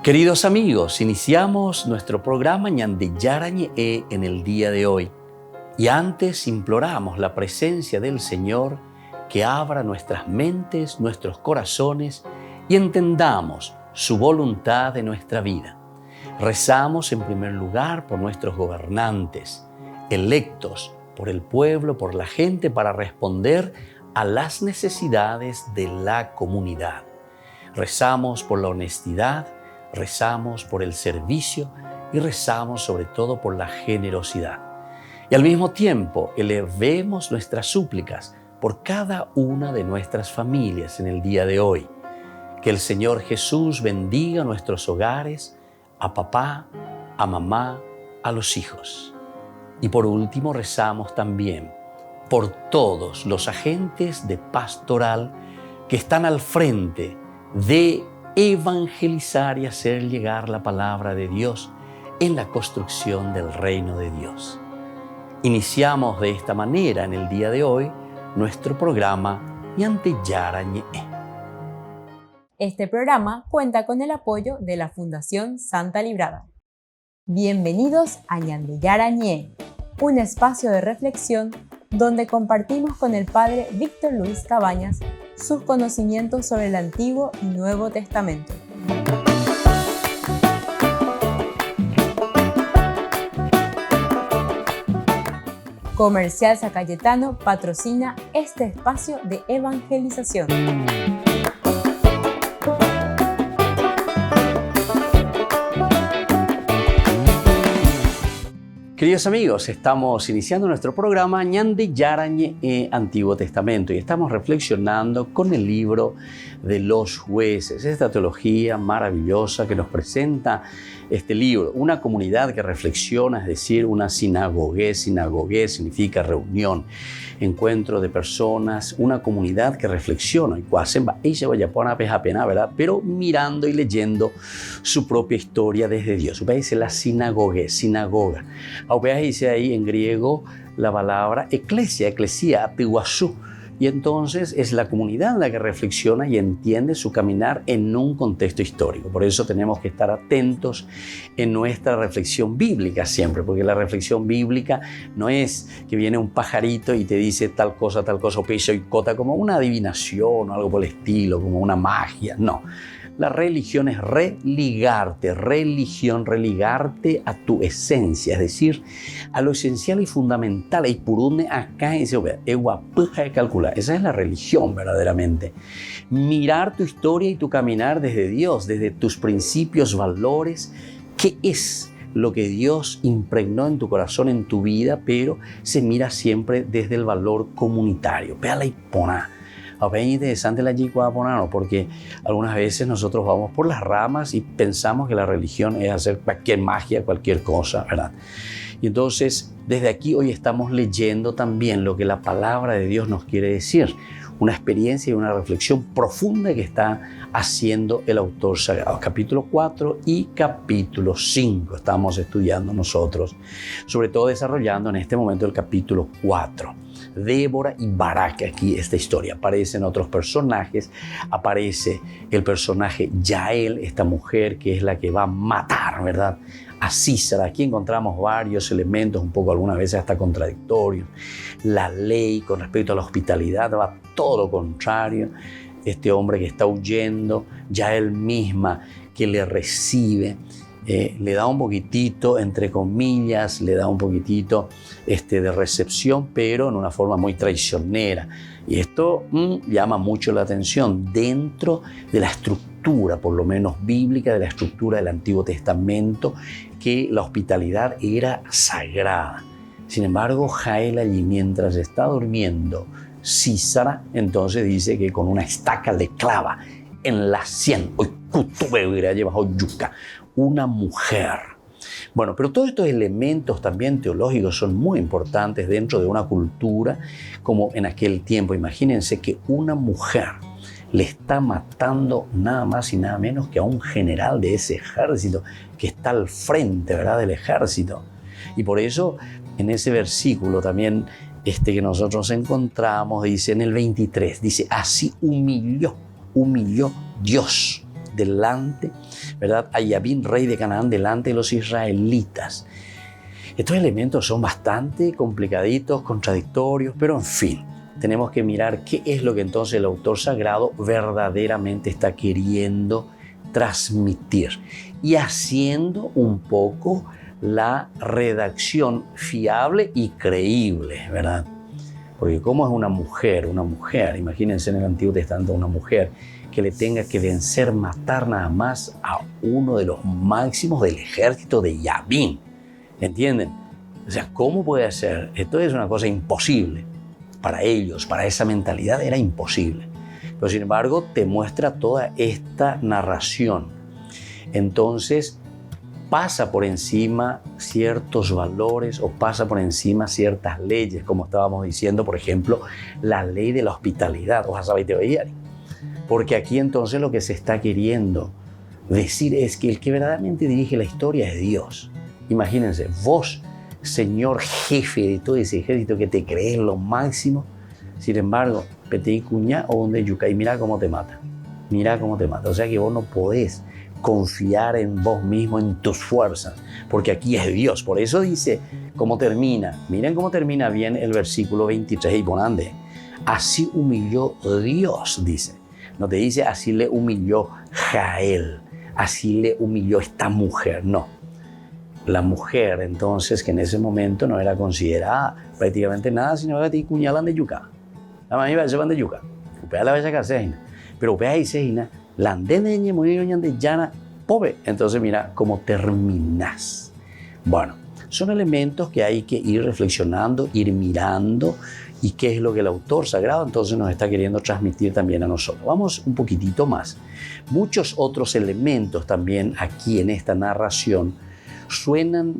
Queridos amigos, iniciamos nuestro programa Ñande Yarañe en el día de hoy. Y antes imploramos la presencia del Señor que abra nuestras mentes, nuestros corazones y entendamos su voluntad de nuestra vida. Rezamos en primer lugar por nuestros gobernantes, electos por el pueblo, por la gente, para responder a las necesidades de la comunidad. Rezamos por la honestidad, rezamos por el servicio y rezamos sobre todo por la generosidad. Y al mismo tiempo elevemos nuestras súplicas por cada una de nuestras familias en el día de hoy. Que el Señor Jesús bendiga nuestros hogares, a papá, a mamá, a los hijos. Y por último rezamos también por todos los agentes de pastoral que están al frente de evangelizar y hacer llegar la palabra de Dios en la construcción del reino de Dios. Iniciamos de esta manera en el día de hoy nuestro programa Ñande Yarañe. Este programa cuenta con el apoyo de la Fundación Santa Librada. Bienvenidos a Ñande Yarañe, un espacio de reflexión donde compartimos con el Padre Víctor Luis Cabañas sus conocimientos sobre el Antiguo y Nuevo Testamento. Comercial San Cayetano patrocina este espacio de evangelización. Queridos amigos, estamos iniciando nuestro programa Ñande Yarañe Antiguo Testamento y estamos reflexionando con el libro de los jueces, esta teología maravillosa que nos presenta este libro, una comunidad que reflexiona, es decir, una sinagogue. Sinagogue significa reunión, encuentro de personas, una comunidad que reflexiona y ella vaya a poner pena, ¿verdad? Pero mirando y leyendo su propia historia desde Dios. Dice la sinagogue, sinagoga. Dice ahí en griego la palabra eclesia, atihuasú. Y entonces es la comunidad la que reflexiona y entiende su caminar en un contexto histórico. Por eso tenemos que estar atentos en nuestra reflexión bíblica siempre, porque la reflexión bíblica no es que viene un pajarito y te dice tal cosa, o pecho y cota, como una adivinación o algo por el estilo, como una magia. No. La religión es religarte a tu esencia, es decir, a lo esencial y fundamental. Y por un acá calcular. Esa es la religión verdaderamente. Mirar tu historia y tu caminar desde Dios, desde tus principios, valores. ¿Qué es lo que Dios impregnó en tu corazón, en tu vida? Pero se mira siempre desde el valor comunitario. Véala y poná. Es interesante la porque algunas veces nosotros vamos por las ramas y pensamos que la religión es hacer cualquier magia, cualquier cosa, ¿verdad? Y entonces, desde aquí hoy estamos leyendo también lo que la palabra de Dios nos quiere decir, una experiencia y una reflexión profunda que está haciendo el autor sagrado. Capítulo 4 y capítulo 5 estamos estudiando nosotros, sobre todo desarrollando en este momento el capítulo 4. Débora y Barak, aquí esta historia. Aparecen otros personajes, aparece el personaje Yael, esta mujer que es la que va a matar, ¿verdad?, a Sísara. Aquí encontramos varios elementos, un poco algunas veces hasta contradictorios. La ley con respecto a la hospitalidad va todo lo contrario. Este hombre que está huyendo, Yael misma que le recibe, le da un poquitito, entre comillas, le da un poquitito de recepción, pero en una forma muy traicionera. Y esto llama mucho la atención dentro de la estructura, por lo menos bíblica, de la estructura del Antiguo Testamento, que la hospitalidad era sagrada. Sin embargo, Jael allí, mientras está durmiendo, Sísara, entonces dice que con una estaca le clava en la sien, una mujer. Bueno, pero todos estos elementos también teológicos son muy importantes dentro de una cultura como en aquel tiempo. Imagínense que una mujer le está matando nada más y nada menos que a un general de ese ejército que está al frente, ¿verdad?, del ejército. Y por eso en ese versículo también que nosotros encontramos, dice en el 23, dice, así humilló Dios delante, ¿verdad? A Yabín, rey de Canaán, delante de los israelitas. Estos elementos son bastante complicaditos, contradictorios, pero en fin, tenemos que mirar qué es lo que entonces el autor sagrado verdaderamente está queriendo transmitir y haciendo un poco la redacción fiable y creíble, ¿verdad? Porque ¿cómo es una mujer, imagínense en el Antiguo Testamento una mujer que le tenga que vencer, matar nada más a uno de los máximos del ejército de Yabín? ¿Entienden? O sea, ¿cómo puede ser? Esto es una cosa imposible. Para ellos, para esa mentalidad era imposible. Pero sin embargo, te muestra toda esta narración. Entonces, pasa por encima ciertos valores o pasa por encima ciertas leyes, como estábamos diciendo, por ejemplo, la ley de la hospitalidad. Porque aquí entonces lo que se está queriendo decir es que el que verdaderamente dirige la historia es Dios. Imagínense, vos, señor jefe de todo ese ejército que te crees lo máximo, sin embargo, petí cuña o donde yuca y mira cómo te mata. Mira cómo te mata. O sea que vos no podés confiar en vos mismo, en tus fuerzas, porque aquí es Dios. Por eso dice cómo termina. Miren cómo termina bien el versículo 23 y ponande. Así humilló Dios, dice. No te dice así le humilló Jael, así le humilló esta mujer, no. La mujer, entonces, que en ese momento no era considerada prácticamente nada, sino que te cuñalan de yuca. La mamá se van de yuca. Upea la vaya casejina. Pero upea y sejina, la andeneñe muy de llana, pobre. Entonces, mira cómo terminas. Bueno, son elementos que hay que ir reflexionando, ir mirando y qué es lo que el autor sagrado entonces nos está queriendo transmitir también a nosotros. Vamos un poquitito más. Muchos otros elementos también aquí en esta narración suenan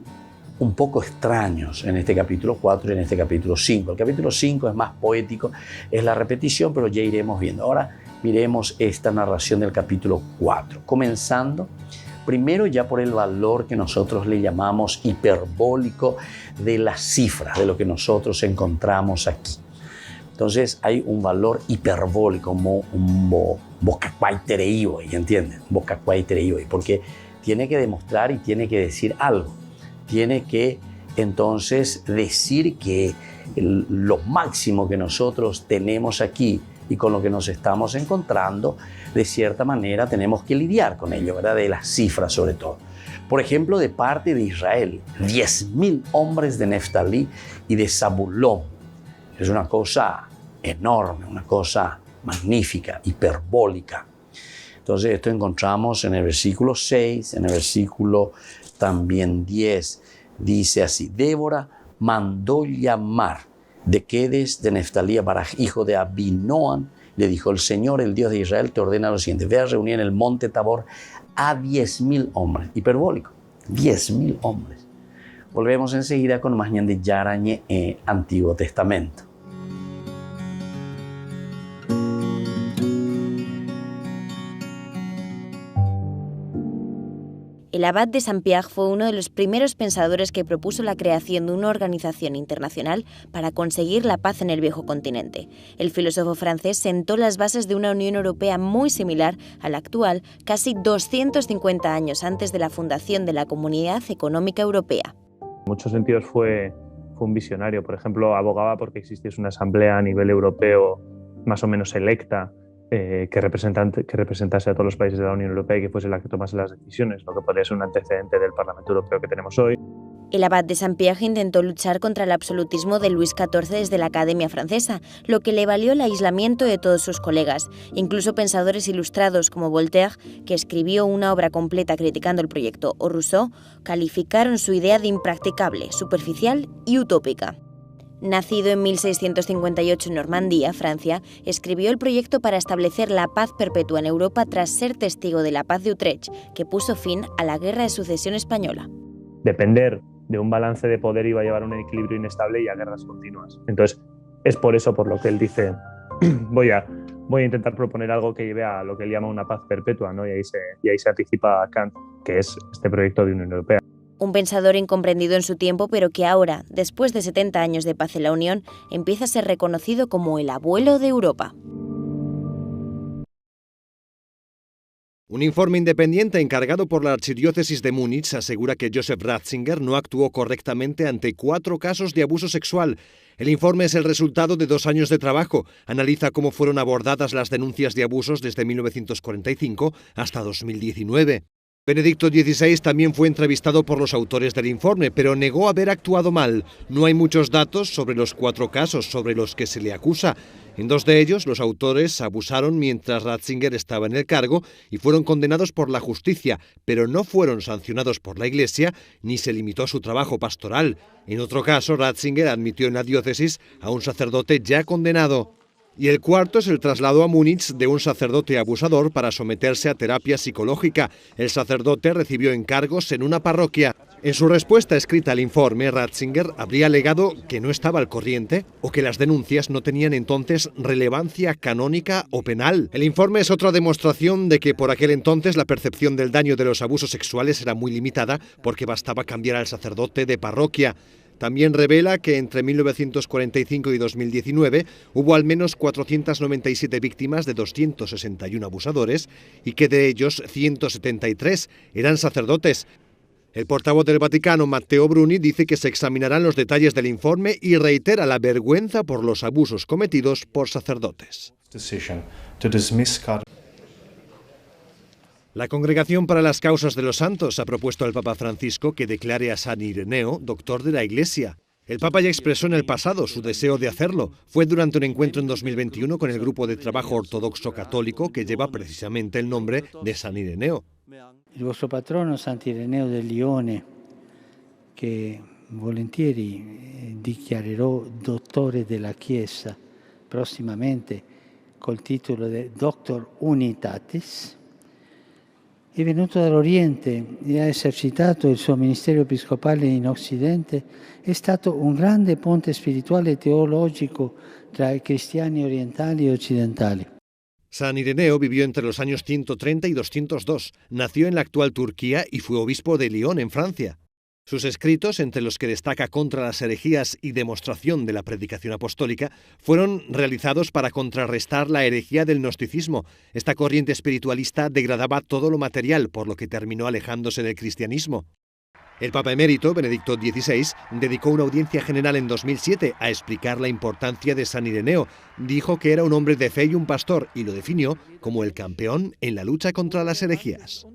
un poco extraños en este capítulo 4 y en este capítulo 5. El capítulo 5 es más poético, es la repetición, pero ya iremos viendo. Ahora miremos esta narración del capítulo 4, comenzando primero ya por el valor que nosotros le llamamos hiperbólico de las cifras, de lo que nosotros encontramos aquí. Entonces hay un valor hiperbólico, como un bocacuaitereioi, ¿entienden? Bocacuaitereioi, porque tiene que demostrar y tiene que decir algo. Tiene que entonces decir que lo máximo que nosotros tenemos aquí y con lo que nos estamos encontrando, de cierta manera tenemos que lidiar con ello, ¿verdad? De las cifras sobre todo. Por ejemplo, de parte de Israel, 10.000 hombres de Neftalí y de Zabulón. Es una cosa enorme, una cosa magnífica, hiperbólica. Entonces esto encontramos en el versículo 6, en el versículo también 10. Dice así: Débora mandó llamar de Quedes de Neftalí a Baraj, hijo de Abinoam. Le dijo: el Señor, el Dios de Israel, te ordena lo siguiente: ve a reunir en el monte Tabor a 10.000 hombres. Hiperbólico, 10.000 hombres. Volvemos enseguida con más de Yarañe Antiguo Testamento. El abad de Saint-Pierre fue uno de los primeros pensadores que propuso la creación de una organización internacional para conseguir la paz en el viejo continente. El filósofo francés sentó las bases de una Unión Europea muy similar a la actual, casi 250 años antes de la fundación de la Comunidad Económica Europea. En muchos sentidos fue un visionario. Por ejemplo, abogaba porque existiese una asamblea a nivel europeo más o menos electa, que representase a todos los países de la Unión Europea y que fuese la que tomase las decisiones, lo que podría ser un antecedente del Parlamento Europeo que tenemos hoy. El abad de Saint-Pierre intentó luchar contra el absolutismo de Luis XIV desde la Academia Francesa, lo que le valió el aislamiento de todos sus colegas, incluso pensadores ilustrados como Voltaire, que escribió una obra completa criticando el proyecto, o Rousseau, calificaron su idea de impracticable, superficial y utópica. Nacido en 1658 en Normandía, Francia, escribió el proyecto para establecer la paz perpetua en Europa tras ser testigo de la paz de Utrecht, que puso fin a la Guerra de Sucesión Española. Depender de un balance de poder iba a llevar a un equilibrio inestable y a guerras continuas. Entonces, es por eso por lo que él dice, voy a intentar proponer algo que lleve a lo que él llama una paz perpetua, ¿no? Y ahí se anticipa a Kant, que es este proyecto de Unión Europea. Un pensador incomprendido en su tiempo, pero que ahora, después de 70 años de paz en la Unión, empieza a ser reconocido como el abuelo de Europa. Un informe independiente encargado por la Archidiócesis de Múnich asegura que Joseph Ratzinger no actuó correctamente ante 4 casos de abuso sexual. El informe es el resultado de 2 años de trabajo. Analiza cómo fueron abordadas las denuncias de abusos desde 1945 hasta 2019. Benedicto XVI también fue entrevistado por los autores del informe, pero negó haber actuado mal. No hay muchos datos sobre los 4 casos sobre los que se le acusa. En 2 de ellos, los autores abusaron mientras Ratzinger estaba en el cargo y fueron condenados por la justicia, pero no fueron sancionados por la Iglesia ni se limitó su trabajo pastoral. En otro caso, Ratzinger admitió en la diócesis a un sacerdote ya condenado. Y el cuarto es el traslado a Múnich de un sacerdote abusador para someterse a terapia psicológica. El sacerdote recibió encargos en una parroquia. En su respuesta escrita al informe, Ratzinger habría alegado que no estaba al corriente o que las denuncias no tenían entonces relevancia canónica o penal. El informe es otra demostración de que por aquel entonces la percepción del daño de los abusos sexuales era muy limitada porque bastaba cambiar al sacerdote de parroquia. También revela que entre 1945 y 2019 hubo al menos 497 víctimas de 261 abusadores y que de ellos 173 eran sacerdotes. El portavoz del Vaticano, Matteo Bruni, dice que se examinarán los detalles del informe y reitera la vergüenza por los abusos cometidos por sacerdotes. La Congregación para las Causas de los Santos ha propuesto al Papa Francisco que declare a San Ireneo doctor de la Iglesia. El Papa ya expresó en el pasado su deseo de hacerlo. Fue durante un encuentro en 2021 con el grupo de trabajo ortodoxo católico que lleva precisamente el nombre de San Ireneo. Il vostro patrono Sant'Ireneo del Lione, che volentieri dichiarerò dottore della Chiesa prossimamente col titolo di Doctor Unitatis, è venuto dall'Oriente e ha esercitato il suo ministero episcopale in Occidente, è stato un grande ponte spirituale e teologico tra i cristiani orientali e occidentali. San Ireneo vivió entre los años 130 y 202. Nació en la actual Turquía y fue obispo de Lyon, en Francia. Sus escritos, entre los que destaca contra las herejías y demostración de la predicación apostólica, fueron realizados para contrarrestar la herejía del gnosticismo. Esta corriente espiritualista degradaba todo lo material, por lo que terminó alejándose del cristianismo. El Papa emérito, Benedicto XVI, dedicó una audiencia general en 2007 a explicar la importancia de San Ireneo. Dijo que era un hombre de fe y un pastor, y lo definió como el campeón en la lucha contra las herejías.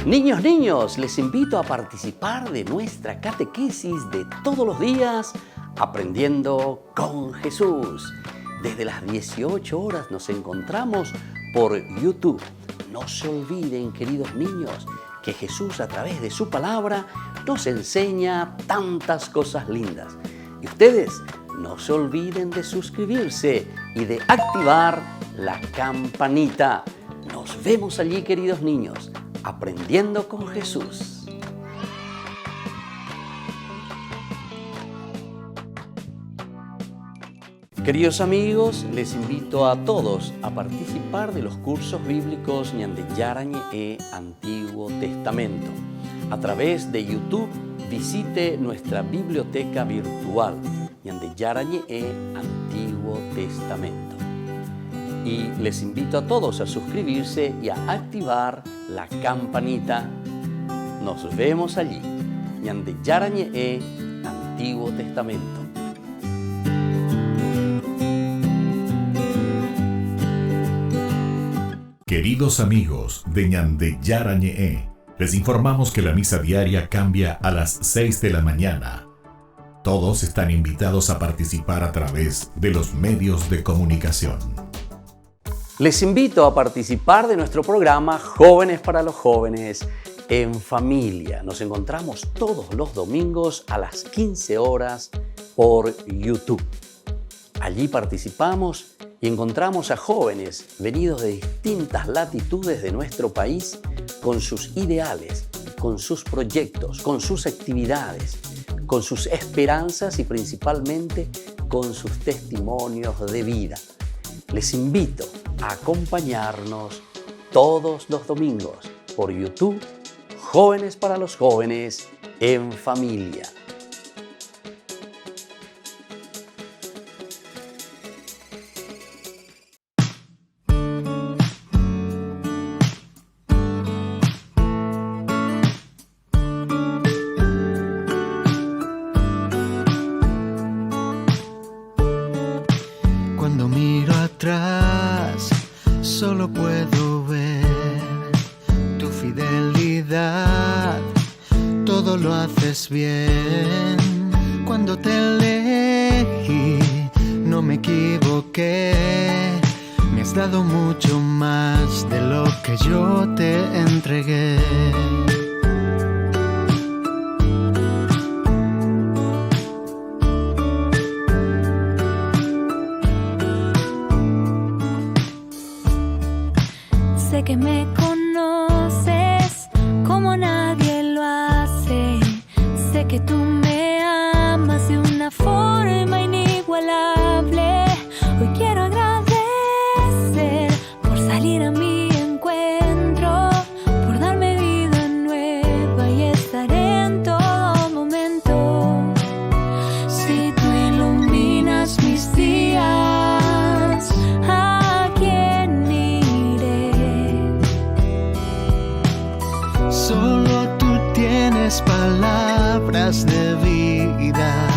Niños, les invito a participar de nuestra catequesis de todos los días, Aprendiendo con Jesús. Desde las 18 horas nos encontramos por YouTube. No se olviden, queridos niños, que Jesús a través de su palabra nos enseña tantas cosas lindas. Y ustedes no se olviden de suscribirse y de activar la campanita. Nos vemos allí, queridos niños, aprendiendo con Jesús. Queridos amigos, les invito a todos a participar de los cursos bíblicos Ñande Yarañe e Antiguo Testamento. A través de YouTube visite nuestra biblioteca virtual Ñande Yarañe e Antiguo Testamento. Y les invito a todos a suscribirse y a activar la campanita. Nos vemos allí. Ñande Yarañe e Antiguo Testamento. Queridos amigos de Ñande Yarañe, les informamos que la misa diaria cambia a las 6 de la mañana. Todos están invitados a participar a través de los medios de comunicación. Les invito a participar de nuestro programa Jóvenes para los Jóvenes en Familia. Nos encontramos todos los domingos a las 15 horas por YouTube. Allí participamos y encontramos a jóvenes venidos de distintas latitudes de nuestro país con sus ideales, con sus proyectos, con sus actividades, con sus esperanzas y principalmente con sus testimonios de vida. Les invito a acompañarnos todos los domingos por YouTube, Jóvenes para los Jóvenes en Familia. Cuando miro atrás, solo puedo ver tu fidelidad. Todo lo haces bien. Cuando te elegí, no me equivoqué. Me has dado mucho más de lo que yo te entregué. Sé que me conoces como nadie lo hace. Sé que tú me amas de una forma inigualable. Hoy quiero agradecer por salir a mi encuentro, por darme vida nueva y estaré en todo momento. Si tú iluminas mis días, ¿a quién iré? Solo tú tienes palabras de vida.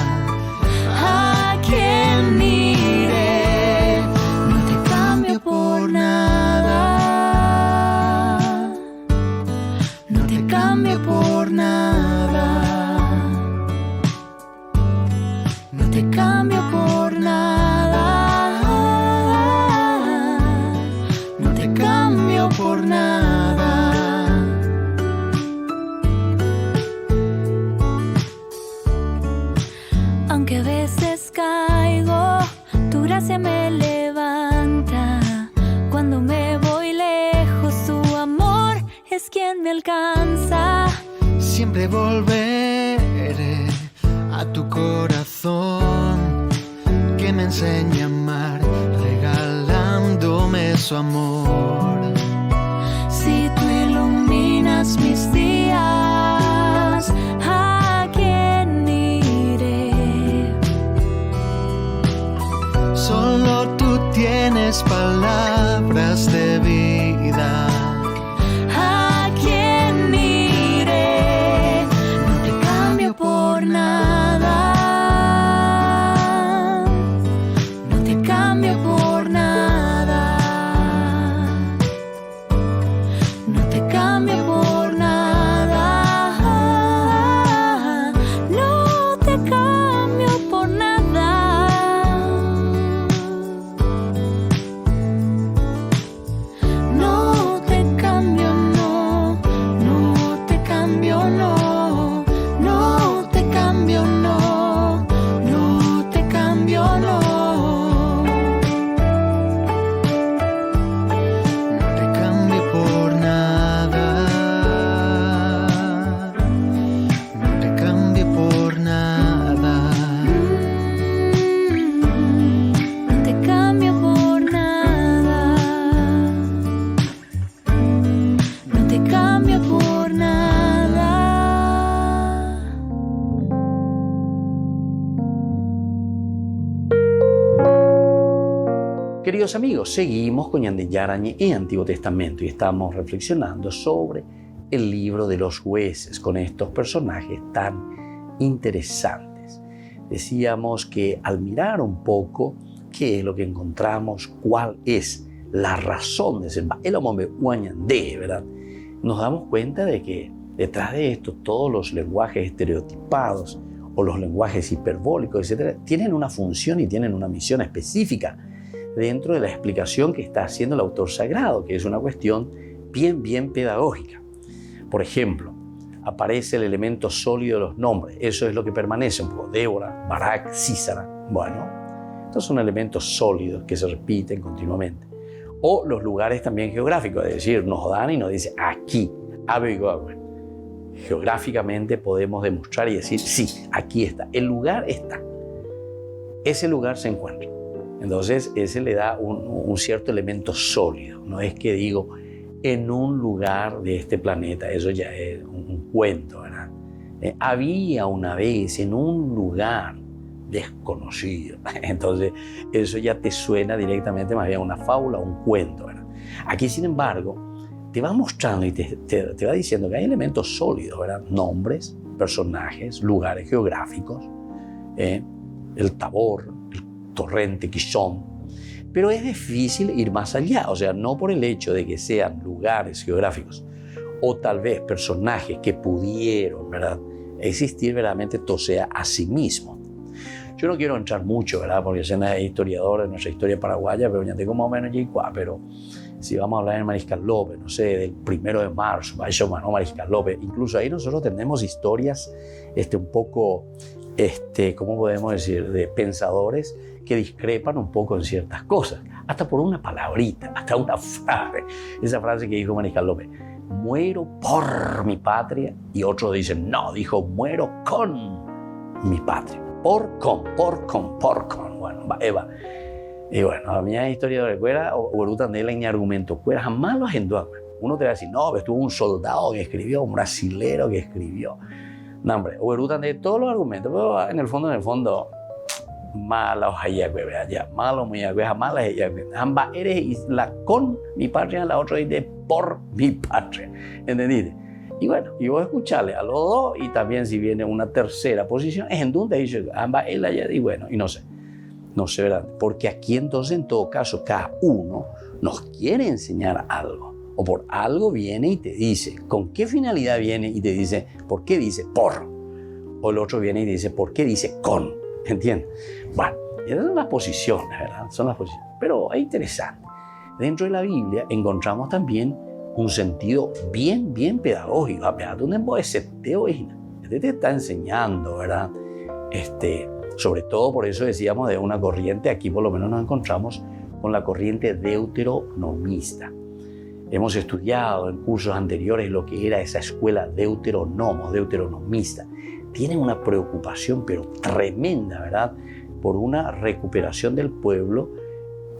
¿A quién iré? No te cambio por nada. No te cambio por nada. No te cambio por nada. No te cambio por nada. Aunque a veces caigo, tu gracia me levanta. Cuando me voy lejos, tu amor es quien me alcanza. Siempre volveré a tu corazón, que me enseña a amar, regalándome su amor. Si tú iluminas mis días, ¿a quién iré? Solo tú tienes palabras de vida. ¿A quién iré? No te cambio por nada. No te cambio por nada. No te cambio por nada. No te cambio por nada. No te cambio, no. No te cambio, no. No te cambio, no. No te cambio, no. No te cambio por nada. No te cambio por nada. No te cambio por nada. No te cambio por nada. Queridos amigos, seguimos con Ñande Yarañe y Antiguo Testamento y estamos reflexionando sobre el libro de los jueces con estos personajes tan interesantes. Decíamos que al mirar un poco qué es lo que encontramos, cuál es la razón de ser el hombre Ñande, ¿verdad? Nos damos cuenta de que detrás de esto todos los lenguajes estereotipados o los lenguajes hiperbólicos, etcétera, tienen una función y tienen una misión específica dentro de la explicación que está haciendo el autor sagrado, que es una cuestión bien pedagógica. Por ejemplo, aparece el elemento sólido de los nombres. Eso es lo que permanece un poco. Débora, Barak, Sísara. Bueno, estos son elementos sólidos que se repiten continuamente. O los lugares también geográficos, es decir, nos dan y nos dice aquí, Abigail. Geográficamente podemos demostrar y decir, sí, aquí está. El lugar está. Ese lugar se encuentra. Entonces, ese le da un cierto elemento sólido. No es que digo, en un lugar de este planeta, eso ya es un cuento, ¿verdad? Había una vez en un lugar desconocido. Entonces, eso ya te suena directamente más bien a una fábula, un cuento, ¿verdad? Aquí, sin embargo, te va mostrando y te va diciendo que hay elementos sólidos, ¿verdad? Nombres, personajes, lugares geográficos, el Tabor, el torrente Kishon, Pero es difícil ir más allá, o sea, no por el hecho de que sean lugares geográficos o tal vez personajes que pudieron, ¿verdad?, existir verdaderamente tosea a sí mismo. Yo no quiero entrar mucho, ¿verdad?, porque soy historiador de nuestra historia paraguaya, pero ya tengo más o menos pero si vamos a hablar de Mariscal López, no sé, del 1 de marzo, Mariscal López, incluso ahí nosotros tenemos historias un poco, ¿cómo podemos decir?, de pensadores que discrepan un poco en ciertas cosas, hasta por una palabrita, hasta una frase. Esa frase que dijo Mariscal López, muero por mi patria, y otros dicen, no, dijo, muero con mi patria. Por con. Bueno, Eva. Y bueno, a mí hay historiadores, cuera o Rutandela en argumento, cuera jamás lo agendó. Uno te va a decir, no, estuvo un soldado que escribió, un brasilero que escribió. No, hombre, o Rutandela, todos los argumentos, pero en el fondo, malos hayagüe, ya, malos muy hayagüe, jamás las hayagüe. Ambas eres la con mi patria, la otra dice por mi patria. ¿Entendiste? Y bueno, y vos escucharle a los dos, y también si viene una tercera posición, es en donde dice ambas él allá, y bueno, y no sé, ¿verdad? Porque aquí entonces, en todo caso, cada uno nos quiere enseñar algo, o por algo viene y te dice, ¿con qué finalidad viene y te dice, por qué dice por? O el otro viene y te dice, ¿por qué dice con? ¿Entiendes? Bueno, esas son las posiciones, ¿verdad? Son las posiciones, pero es interesante. Dentro de la Biblia encontramos también un sentido bien pedagógico. Este te está enseñando, ¿verdad? Sobre todo por eso decíamos de una corriente, aquí por lo menos nos encontramos con la corriente deuteronomista. Hemos estudiado en cursos anteriores lo que era esa escuela deuteronomista. Tienen una preocupación pero tremenda, ¿verdad?, por una recuperación del pueblo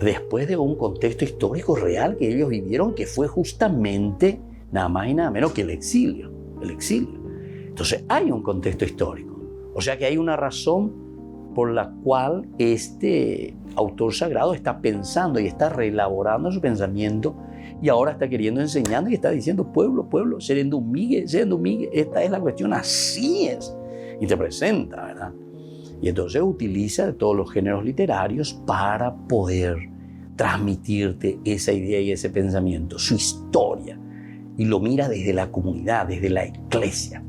después de un contexto histórico real que ellos vivieron, que fue justamente nada más y nada menos que el exilio. Entonces hay un contexto histórico, o sea que hay una razón por la cual este autor sagrado está pensando y está reelaborando su pensamiento, y ahora está queriendo enseñando y está diciendo, pueblo, serendo migue, esta es la cuestión, así es, y te presenta, ¿verdad? Y entonces utiliza todos los géneros literarios para poder transmitirte esa idea y ese pensamiento, su historia, y lo mira desde la comunidad, desde la iglesia.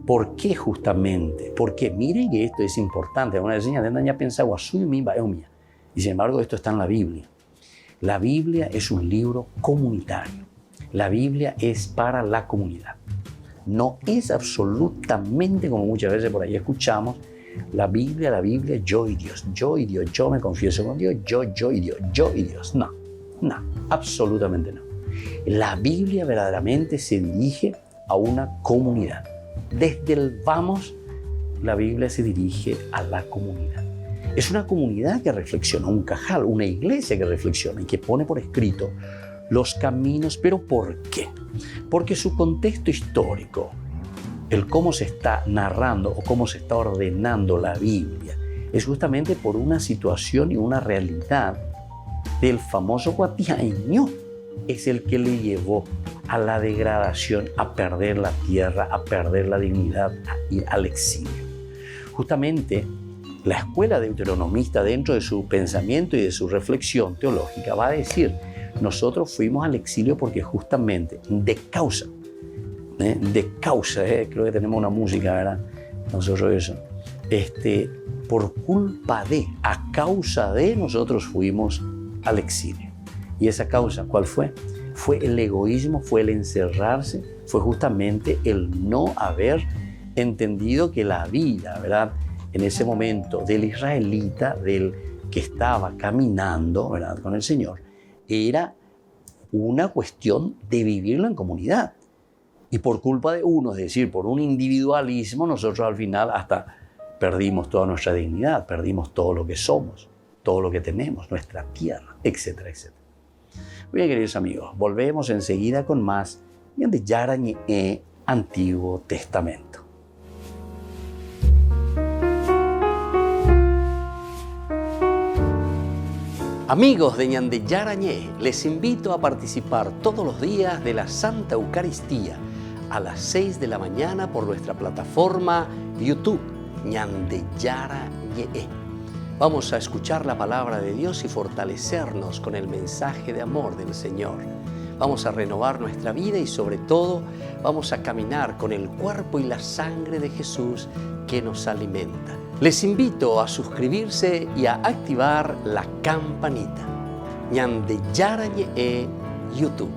¿Por qué justamente? Porque miren que esto es importante. Una enseñanza de Daña Pensa Guasuy Mimba Eumia. Y sin embargo, esto está en la Biblia. La Biblia es un libro comunitario. La Biblia es para la comunidad. No es absolutamente, como muchas veces por ahí escuchamos, la Biblia, yo y Dios, yo me confieso con Dios, yo y Dios. No, absolutamente no. La Biblia verdaderamente se dirige a una comunidad. Desde el vamos, la Biblia se dirige a la comunidad. Es una comunidad que reflexiona, un cajal, una iglesia que reflexiona y que pone por escrito los caminos. ¿Pero por qué? Porque su contexto histórico, el cómo se está narrando o cómo se está ordenando la Biblia, es justamente por una situación y una realidad del famoso Guatiaño. Es el que le llevó a la degradación, a perder la tierra, a perder la dignidad, a ir al exilio. Justamente la escuela deuteronomista, dentro de su pensamiento y de su reflexión teológica, va a decir, nosotros fuimos al exilio porque justamente de causa, creo que tenemos una música, ¿verdad? Nosotros eso, por culpa de, a causa de, nosotros fuimos al exilio. ¿Y esa causa cuál fue? Fue el egoísmo, fue el encerrarse, fue justamente el no haber entendido que la vida, ¿verdad?, en ese momento del israelita, del que estaba caminando, ¿verdad?, con el Señor, era una cuestión de vivirlo en comunidad. Y por culpa de uno, es decir, por un individualismo, nosotros al final hasta perdimos toda nuestra dignidad, perdimos todo lo que somos, todo lo que tenemos, nuestra tierra, etcétera, etcétera. Bien, queridos amigos, volvemos enseguida con más de Yarañe Antiguo Testamento. Amigos de Ñande Yarañé, les invito a participar todos los días de la Santa Eucaristía a las 6 de la mañana por nuestra plataforma YouTube, Ñande Yarañé. Vamos a escuchar la palabra de Dios y fortalecernos con el mensaje de amor del Señor. Vamos a renovar nuestra vida y sobre todo vamos a caminar con el cuerpo y la sangre de Jesús que nos alimenta. Les invito a suscribirse y a activar la campanita. Ñande Yarañe e YouTube.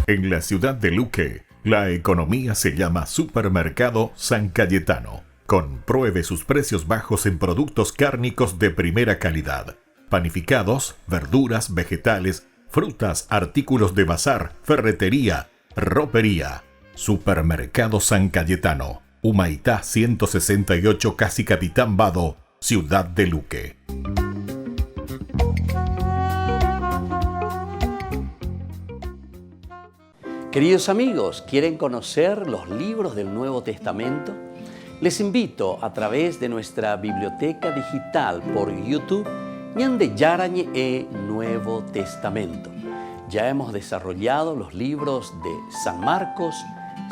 En la ciudad de Luque, la economía se llama Supermercado San Cayetano. Compruebe sus precios bajos en productos cárnicos de primera calidad. Panificados, verduras, vegetales, frutas, artículos de bazar, ferretería, ropería. Supermercado San Cayetano, Humaitá 168, Casi Capitán Vado, ciudad de Luque. Queridos amigos, ¿quieren conocer los libros del Nuevo Testamento? Les invito a través de nuestra biblioteca digital por YouTube, Ñande Yarañe e Nuevo Testamento. Ya hemos desarrollado los libros de San Marcos,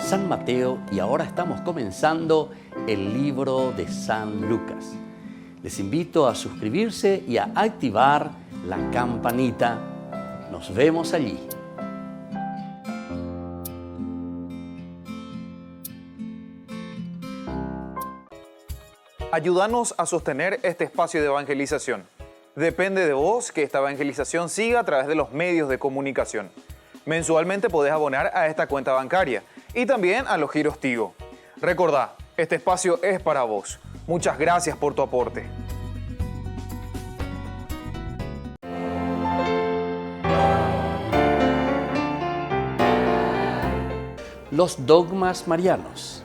San Mateo y ahora estamos comenzando el libro de San Lucas. Les invito a suscribirse y a activar la campanita. Nos vemos allí. Ayúdanos a sostener este espacio de evangelización. Depende de vos que esta evangelización siga a través de los medios de comunicación. Mensualmente podés abonar a esta cuenta bancaria y también a los giros Tigo. Recordá, este espacio es para vos. Muchas gracias por tu aporte. Los dogmas marianos.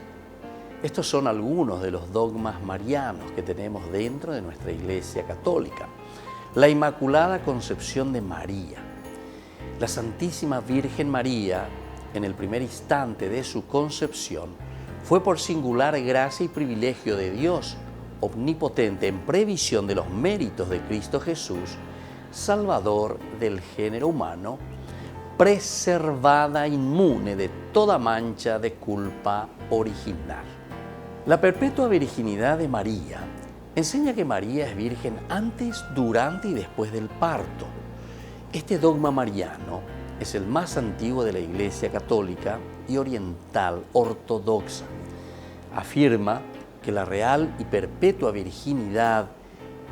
Estos son algunos de los dogmas marianos que tenemos dentro de nuestra Iglesia Católica. La Inmaculada Concepción de María. La Santísima Virgen María, en el primer instante de su concepción, fue por singular gracia y privilegio de Dios omnipotente en previsión de los méritos de Cristo Jesús, Salvador del género humano, preservada inmune de toda mancha de culpa original. La perpetua virginidad de María enseña que María es virgen antes, durante y después del parto. Este dogma mariano es el más antiguo de la Iglesia Católica y oriental ortodoxa. Afirma que la real y perpetua virginidad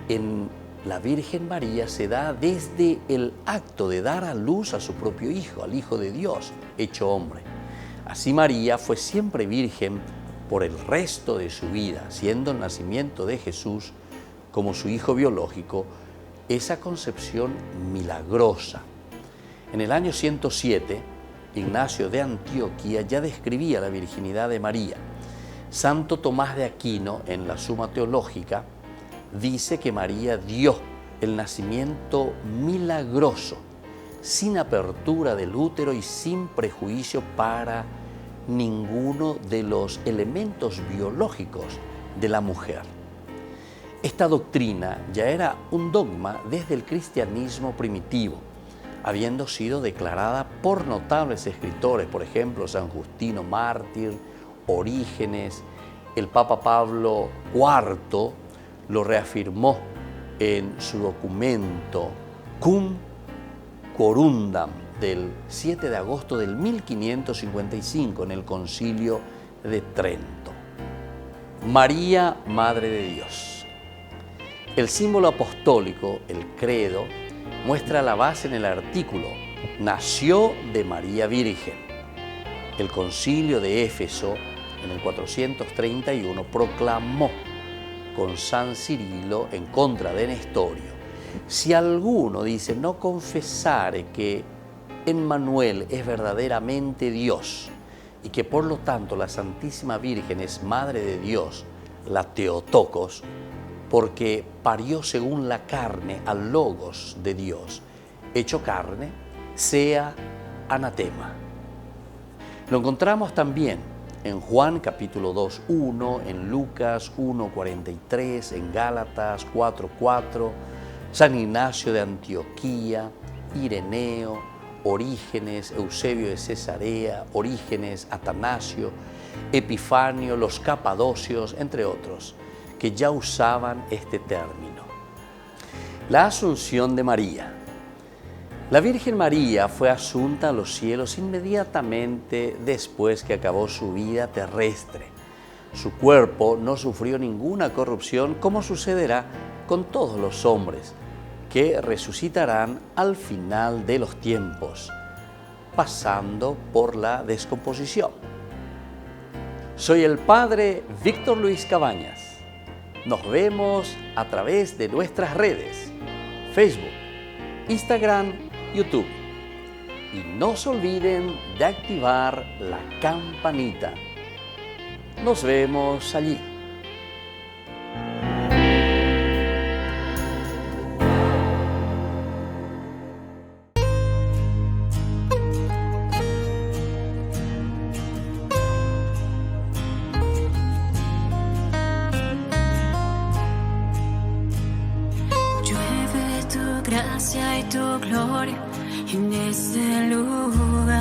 en la Virgen María se da desde el acto de dar a luz a su propio Hijo, al Hijo de Dios, hecho hombre. Así María fue siempre virgen por el resto de su vida, siendo el nacimiento de Jesús como su hijo biológico, esa concepción milagrosa. En el año 107, Ignacio de Antioquía ya describía la virginidad de María. Santo Tomás de Aquino, en la Suma Teológica, dice que María dio el nacimiento milagroso, sin apertura del útero y sin prejuicio para ninguno de los elementos biológicos de la mujer. Esta doctrina ya era un dogma desde el cristianismo primitivo, habiendo sido declarada por notables escritores, por ejemplo, San Justino Mártir, Orígenes. El Papa Pablo IV lo reafirmó en su documento Cum Corundam del 7 de agosto del 1555 en el Concilio de Trento. María, Madre de Dios. El símbolo apostólico, el credo, muestra la base en el artículo nació de María Virgen. El Concilio de Éfeso, en el 431, proclamó con San Cirilo en contra de Nestorio: si alguno dice no confesare que Emmanuel es verdaderamente Dios y que por lo tanto la Santísima Virgen es Madre de Dios, la Theotokos, porque parió según la carne al Logos de Dios, hecho carne, sea anatema. Lo encontramos también en Juan capítulo 2:1, en Lucas 1:43, en Gálatas 4:4, San Ignacio de Antioquía, Ireneo, Orígenes, Eusebio de Cesarea, Orígenes, Atanasio, Epifanio, los capadocios, entre otros, que ya usaban este término. La Asunción de María. La Virgen María fue asunta a los cielos inmediatamente después que acabó su vida terrestre. Su cuerpo no sufrió ninguna corrupción, como sucederá con todos los hombres, que resucitarán al final de los tiempos, pasando por la descomposición. Soy el Padre Víctor Luis Cabañas. Nos vemos a través de nuestras redes, Facebook, Instagram, YouTube. Y no se olviden de activar la campanita. Nos vemos allí. Llueve tu gracia y tu gloria en este lugar.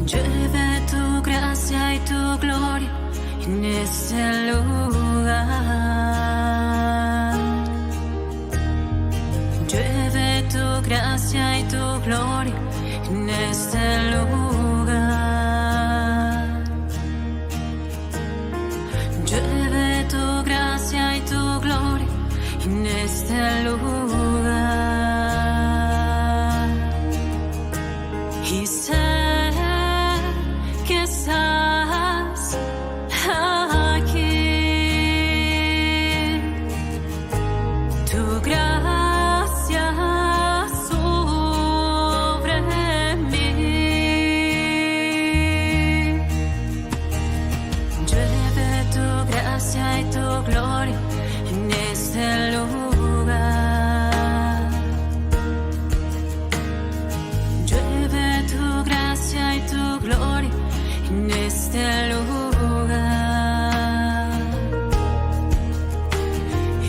Llueve tu gracia y tu gloria en este lugar. Llueve tu gracia y tu gloria en este lugar. Llueve tu gracia y tu gloria en este lugar. Y sé que estás aquí. Tu gracia sobre mí. Llueve tu gracia y tu gloria en este lugar. Llueve tu gracia y tu gloria en este lugar. Y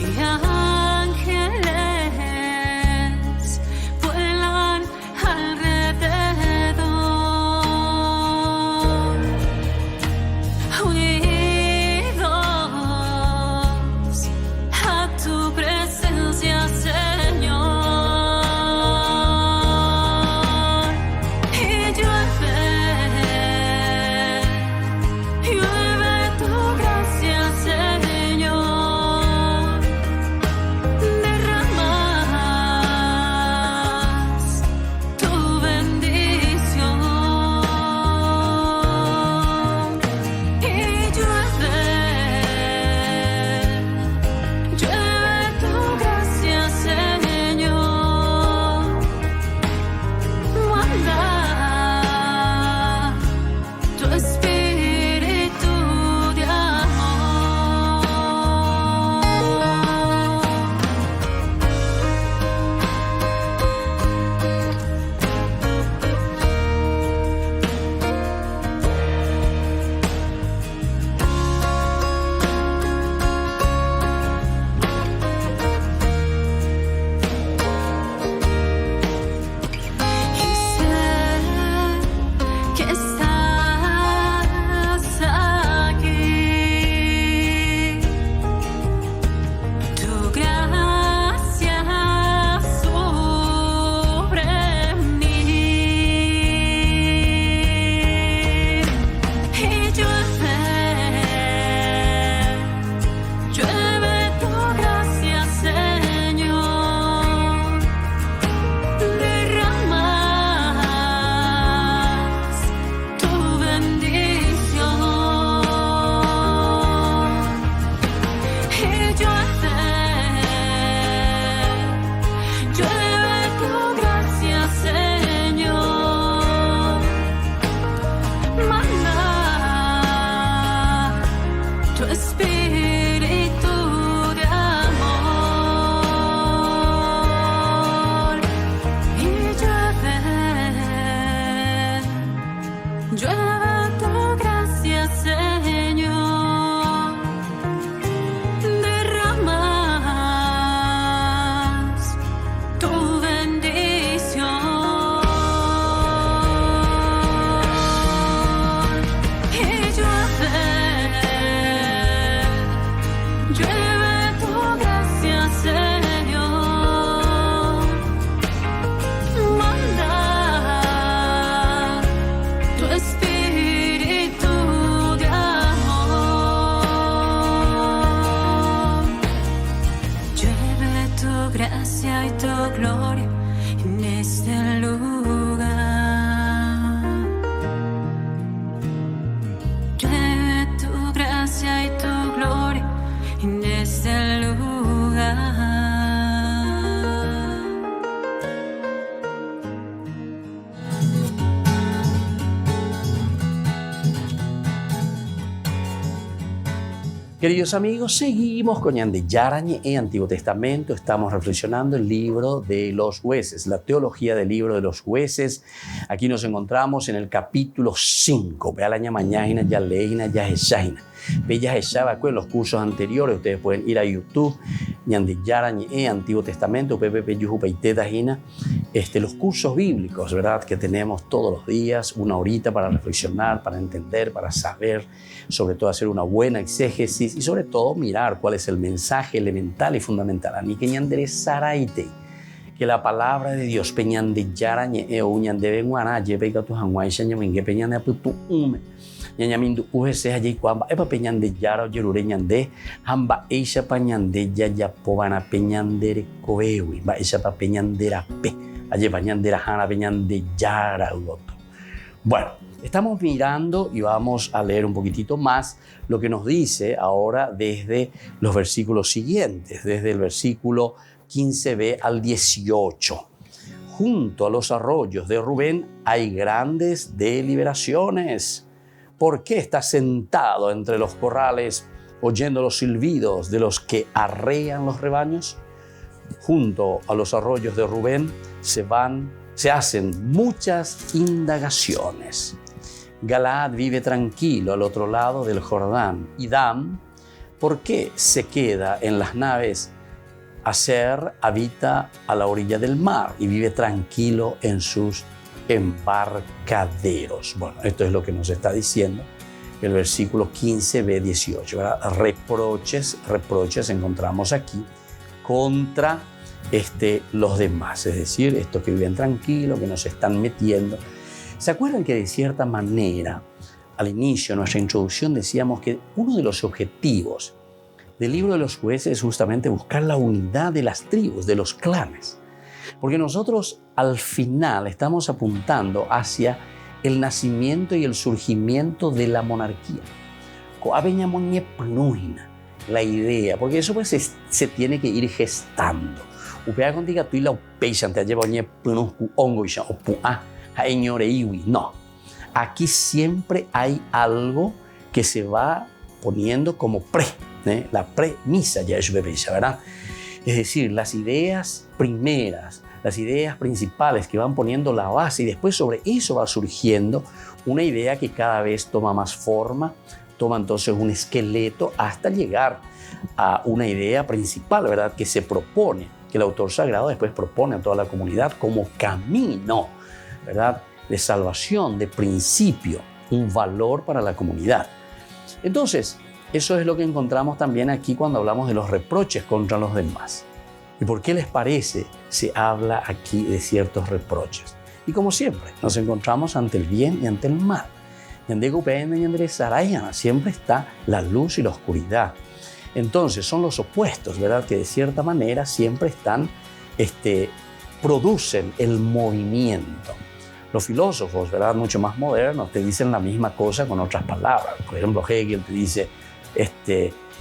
ángeles vuelan alrededor, unidos a tu presencia, Señor. Y llueve tu gracia, Señor. Derramas tu bendición. Y llueve tu gracia, Señor. Manda tu espíritu de amor. Y sé que estás aquí. Tu gracia sobre mí. Y llueve tu gracia, Señor. Derramas tu bendición. Y llueve tu gracia, Señor. Manda tu espíritu de amor. Y llueve tu gracia, Señor. Derramas Queridos amigos, seguimos con Ñande Yarañe en Antiguo Testamento. Estamos reflexionando el libro de los jueces, la teología del libro de los jueces. Aquí nos encontramos en el capítulo 5. Ve a la mañana, ya leína, ya echaina. Ve ya echaba en los cursos anteriores. Ustedes pueden ir a YouTube, Ñande Yarañe en Antiguo Testamento, los cursos bíblicos, ¿verdad? Que tenemos todos los días, una horita para reflexionar, para entender, para saber, sobre todo hacer una buena exégesis y sobre todo mirar cuál es el mensaje elemental y fundamental. Ani que ñandere saraite, que la palabra de Dios peñande yarañe e uñande venguana lleve tu hanguay ñamingue peñande aputu ume ñamindu ujese allí cuamba epa peñande yara yerure ñande hamba eisha pañande ya pobana peñandere coewi ba eisha pa peñandera pe allí pañandera hana peñande yara ugoto. Bueno, estamos mirando y vamos a leer un poquitito más lo que nos dice ahora desde los versículos siguientes, desde el versículo 15b al 18. Junto a los arroyos de Rubén hay grandes deliberaciones. ¿Por qué está sentado entre los corrales oyendo los silbidos de los que arrean los rebaños? Junto a los arroyos de Rubén se hacen muchas indagaciones. Galaad vive tranquilo al otro lado del Jordán. Y Dan, ¿por qué se queda en las naves? Aser habita a la orilla del mar y vive tranquilo en sus embarcaderos. Bueno, esto es lo que nos está diciendo el versículo 15b 18. ¿Verdad? Reproches encontramos aquí contra los demás, es decir, estos que viven tranquilos, que nos están metiendo. ¿Se acuerdan que de cierta manera, al inicio de nuestra introducción, decíamos que uno de los objetivos del libro de los jueces es justamente buscar la unidad de las tribus, de los clanes? Porque nosotros al final estamos apuntando hacia el nacimiento y el surgimiento de la monarquía. La idea, porque eso pues se tiene que ir gestando. No, aquí siempre hay algo que se va poniendo como la premisa ya es bebesa, ¿verdad? Es decir, las ideas primeras, las ideas principales que van poniendo la base y después sobre eso va surgiendo una idea que cada vez toma más forma, toma entonces un esqueleto hasta llegar a una idea principal, ¿verdad? Que se propone, que el autor sagrado después propone a toda la comunidad como camino, ¿verdad? De salvación, de principio, un valor para la comunidad. Entonces, eso es lo que encontramos también aquí cuando hablamos de los reproches contra los demás. ¿Y por qué les parece se habla aquí de ciertos reproches? Y como siempre, nos encontramos ante el bien y ante el mal. Siempre está la luz y la oscuridad. Entonces, son los opuestos, ¿verdad? Que de cierta manera siempre están, producen el movimiento. Los filósofos, ¿verdad? Mucho más modernos, te dicen la misma cosa con otras palabras. Por ejemplo, Hegel te dice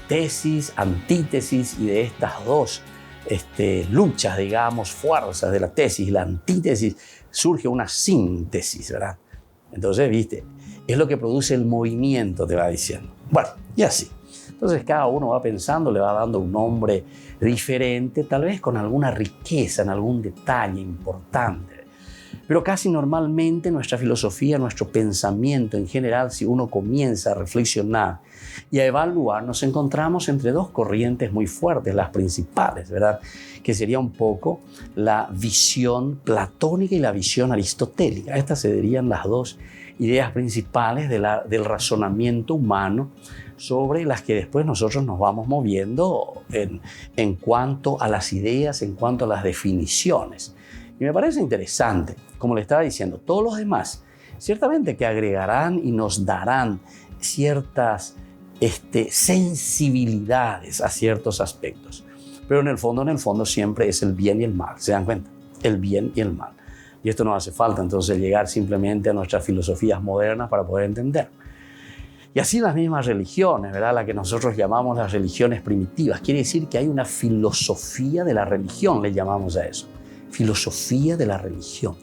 tesis, antítesis, y de estas dos luchas, digamos, fuerzas de la tesis y la antítesis, surge una síntesis, ¿verdad? Entonces, ¿viste? Es lo que produce el movimiento, te va diciendo. Bueno, y así. Entonces, cada uno va pensando, le va dando un nombre diferente, tal vez con alguna riqueza, en algún detalle importante. Pero casi normalmente nuestra filosofía, nuestro pensamiento en general, si uno comienza a reflexionar y a evaluar, nos encontramos entre dos corrientes muy fuertes, las principales, ¿verdad? Que sería un poco la visión platónica y la visión aristotélica. Estas serían las dos ideas principales del razonamiento humano sobre las que después nosotros nos vamos moviendo en cuanto a las ideas, en cuanto a las definiciones. Y me parece interesante, como le estaba diciendo, todos los demás ciertamente que agregarán y nos darán ciertas sensibilidades a ciertos aspectos. Pero en el fondo siempre es el bien y el mal, ¿se dan cuenta? El bien y el mal. Y esto no hace falta entonces llegar simplemente a nuestras filosofías modernas para poder entender. Y así las mismas religiones, ¿verdad? La que nosotros llamamos las religiones primitivas. Quiere decir que hay una filosofía de la religión, le llamamos a eso. Filosofía de la religión.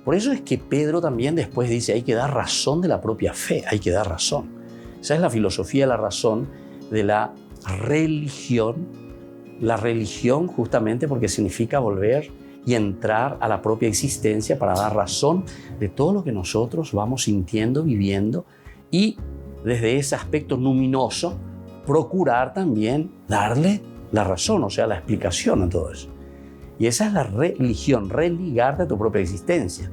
Por eso es que Pedro también después dice hay que dar razón de la propia fe, hay que dar razón. Esa es la filosofía de la razón de la religión. La religión justamente porque significa volver y entrar a la propia existencia para dar razón de todo lo que nosotros vamos sintiendo, viviendo, y desde ese aspecto luminoso procurar también darle la razón, o sea, la explicación a todo eso. Y esa es la religión, religarte a tu propia existencia.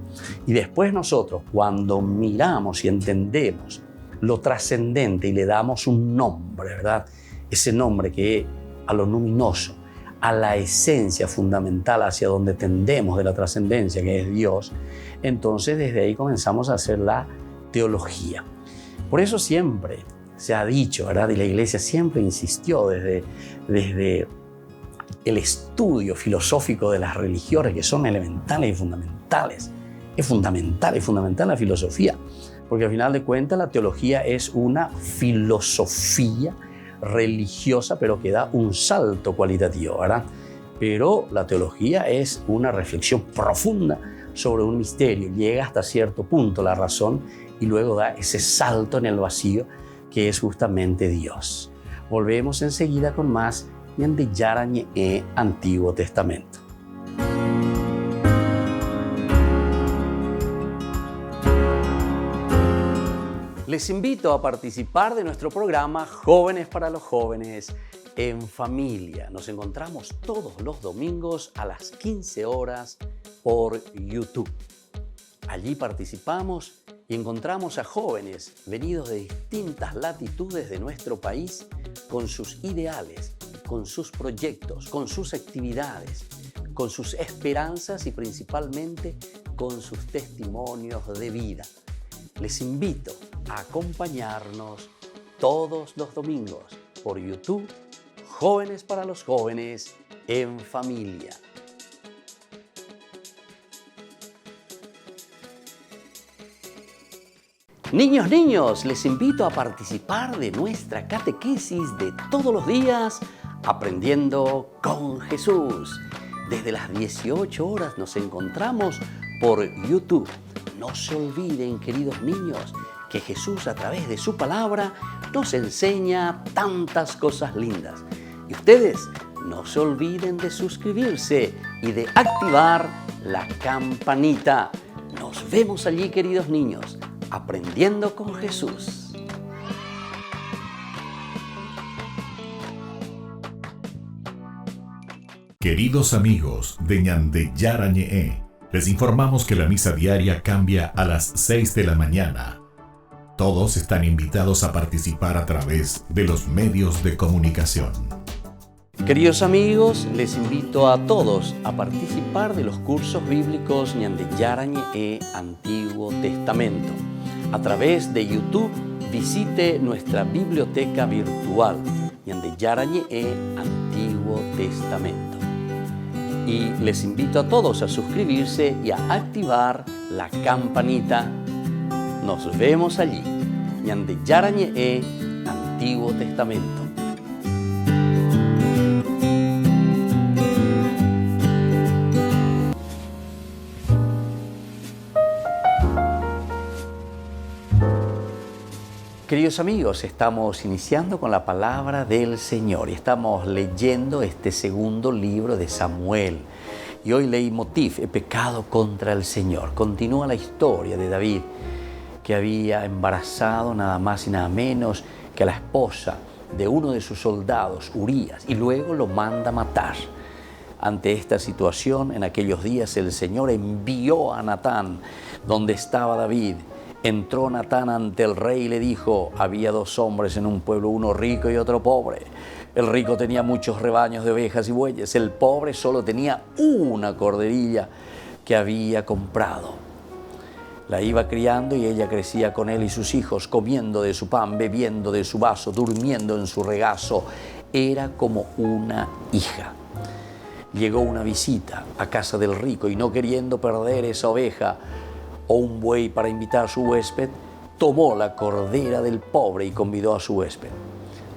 Y después nosotros, cuando miramos y entendemos lo trascendente y le damos un nombre, ¿verdad? Ese nombre que a lo luminoso, a la esencia fundamental hacia donde tendemos de la trascendencia, que es Dios, entonces desde ahí comenzamos a hacer la teología. Por eso siempre se ha dicho, ¿verdad? Y la Iglesia siempre insistió desde el estudio filosófico de las religiones, que son elementales y fundamentales. Es fundamental la filosofía, porque al final de cuentas la teología es una filosofía religiosa, pero que da un salto cualitativo, ¿verdad? Pero la teología es una reflexión profunda sobre un misterio, llega hasta cierto punto la razón y luego da ese salto en el vacío que es justamente Dios. Volvemos enseguida con más Ñande Yarañe Antiguo Testamento. Les invito a participar de nuestro programa Jóvenes para los Jóvenes en Familia. Nos encontramos todos los domingos a las 15 horas por YouTube. Allí participamos y encontramos a jóvenes venidos de distintas latitudes de nuestro país con sus ideales, con sus proyectos, con sus actividades, con sus esperanzas y principalmente con sus testimonios de vida. Les invito a acompañarnos todos los domingos por YouTube, Jóvenes para los Jóvenes en Familia. Niños, les invito a participar de nuestra catequesis de todos los días, Aprendiendo con Jesús. Desde las 18 horas nos encontramos por YouTube. No se olviden, queridos niños, que Jesús a través de su palabra nos enseña tantas cosas lindas. Y ustedes no se olviden de suscribirse y de activar la campanita. Nos vemos allí, queridos niños, aprendiendo con Jesús. Queridos amigos de Ñande Yarañe, les informamos que la misa diaria cambia a las 6 de la mañana. Todos están invitados a participar a través de los medios de comunicación. Queridos amigos, les invito a todos a participar de los cursos bíblicos Ñande Yarañe Antiguo Testamento. A través de YouTube, visite nuestra biblioteca virtual Ñande Yarañe Antiguo Testamento. Y les invito a todos a suscribirse y a activar la campanita. Nos vemos allí. Ñande Yarañe Antiguo Testamento. Queridos amigos, estamos iniciando con la palabra del Señor y estamos leyendo este segundo libro de Samuel. Y hoy leitmotiv, el pecado contra el Señor. Continúa la historia de David, que había embarazado nada más y nada menos que a la esposa de uno de sus soldados, Urías, y luego lo manda a matar. Ante esta situación, en aquellos días el Señor envió a Natán donde estaba David. Entró Natán ante el rey y le dijo: había dos hombres en un pueblo, uno rico y otro pobre. El rico tenía muchos rebaños de ovejas y bueyes, el pobre solo tenía una corderilla que había comprado. La iba criando y ella crecía con él y sus hijos, comiendo de su pan, bebiendo de su vaso, durmiendo en su regazo. Era como una hija. Llegó una visita a casa del rico y no queriendo perder esa oveja o un buey para invitar a su huésped, tomó la cordera del pobre y convidó a su huésped.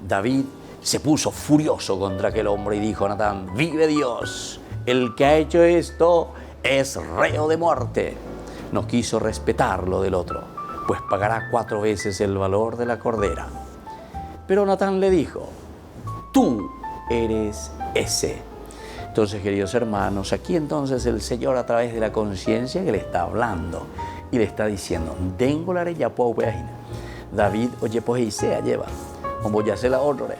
David se puso furioso contra aquel hombre y dijo a Natán: vive Dios, el que ha hecho esto es reo de muerte. No quiso respetar lo del otro, pues pagará 4 veces el valor de la cordera. Pero Natán le dijo, tú eres ese. Entonces, queridos hermanos, aquí entonces el Señor a través de la conciencia que le está hablando y le está diciendo, Dengolare ya puedo David oye pues Isea lleva, como ya se la honre.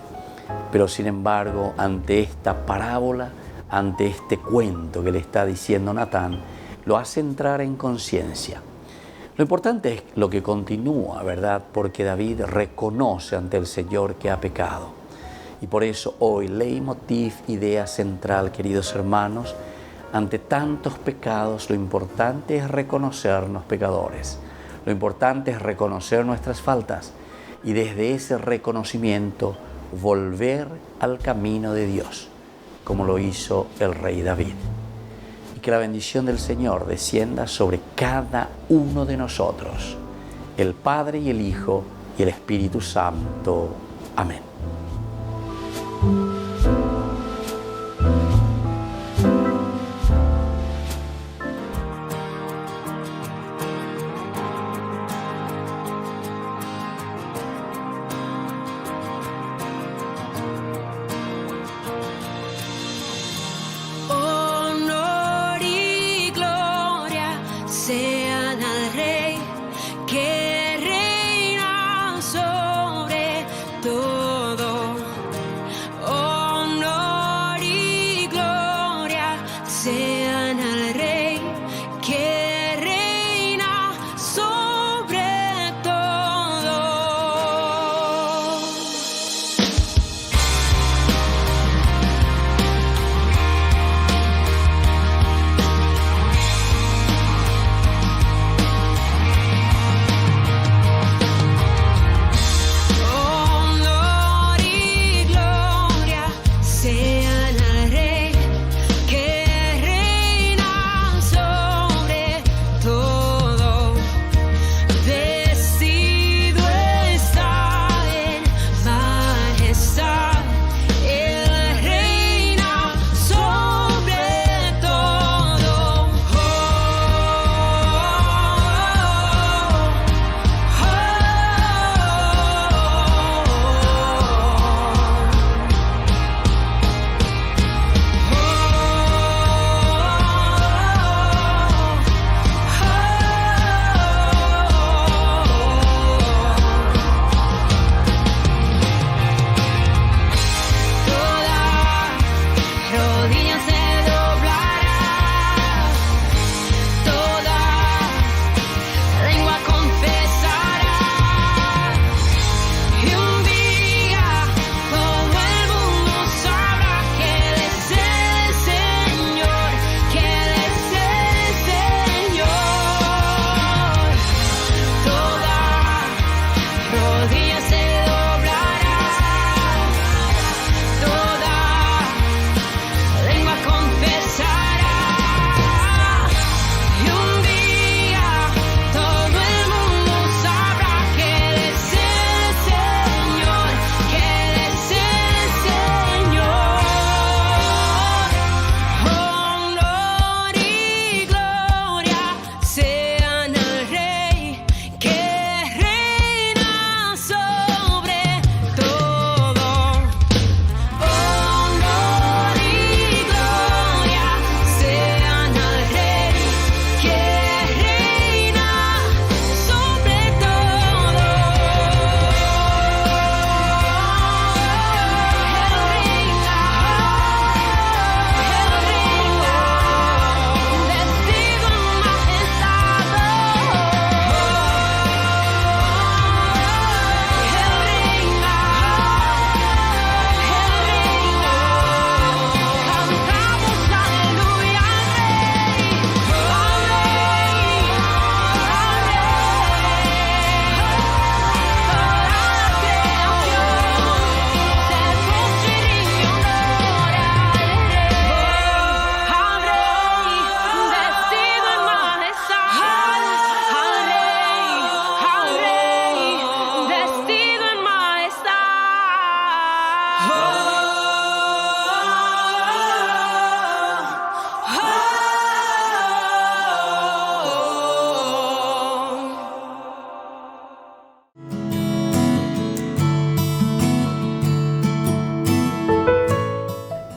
Pero sin embargo, ante esta parábola, ante este cuento que le está diciendo Natán, lo hace entrar en conciencia. Lo importante es lo que continúa, ¿verdad? Porque David reconoce ante el Señor que ha pecado. Y por eso hoy, leitmotiv, idea central, queridos hermanos, ante tantos pecados, lo importante es reconocernos pecadores. Lo importante es reconocer nuestras faltas y desde ese reconocimiento volver al camino de Dios, como lo hizo el rey David. Y que la bendición del Señor descienda sobre cada uno de nosotros, el Padre y el Hijo y el Espíritu Santo. Amén. Oh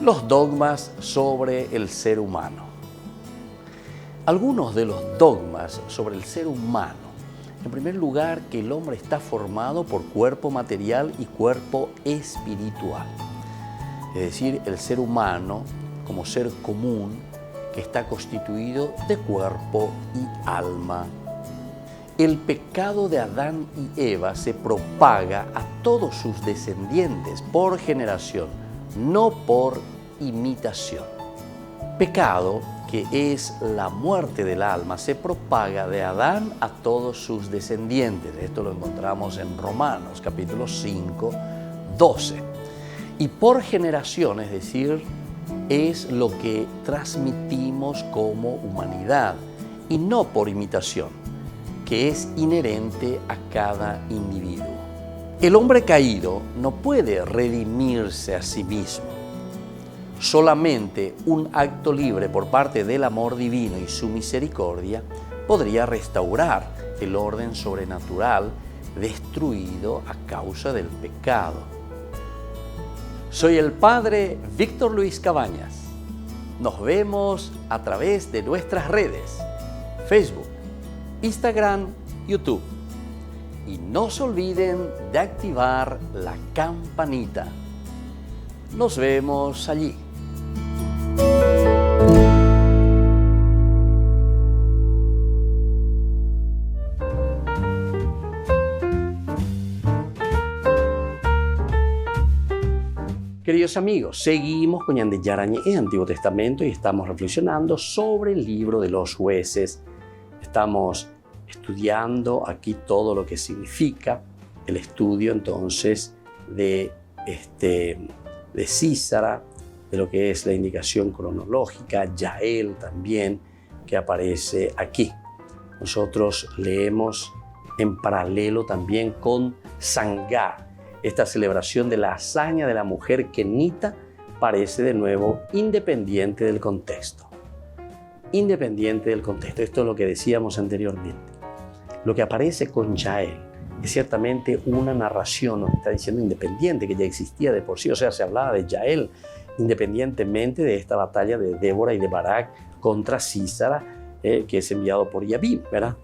Los dogmas sobre el ser humano. Algunos de los dogmas sobre el ser humano. En primer lugar, que el hombre está formado por cuerpo material y cuerpo espiritual. Es decir, el ser humano como ser común que está constituido de cuerpo y alma. El pecado de Adán y Eva se propaga a todos sus descendientes por generación, no por imitación. Pecado, que es la muerte del alma, se propaga de Adán a todos sus descendientes. Esto lo encontramos en Romanos, capítulo 5, 12. Y por generación, es decir, es lo que transmitimos como humanidad, y no por imitación, que es inherente a cada individuo. El hombre caído no puede redimirse a sí mismo. Solamente un acto libre por parte del amor divino y su misericordia podría restaurar el orden sobrenatural destruido a causa del pecado. Soy el Padre Víctor Luis Cabañas. Nos vemos a través de nuestras redes, Facebook, Instagram, YouTube. Y no se olviden de activar la campanita. Nos vemos allí. Queridos amigos, seguimos con Ñan de Yarañé, Antiguo Testamento, y estamos reflexionando sobre el libro de los jueces. Estamos estudiando aquí todo lo que significa el estudio entonces de Císara, de lo que es la indicación cronológica, Yael también, que aparece aquí. Nosotros leemos en paralelo también con Sangar. Esta celebración de la hazaña de la mujer kenita parece de nuevo independiente del contexto. Independiente del contexto. Esto es lo que decíamos anteriormente. Lo que aparece con Yael es ciertamente una narración, nos está diciendo independiente, que ya existía de por sí. O sea, se hablaba de Yael independientemente de esta batalla de Débora y de Barak contra Císara, que es enviado por Yabim, ¿verdad?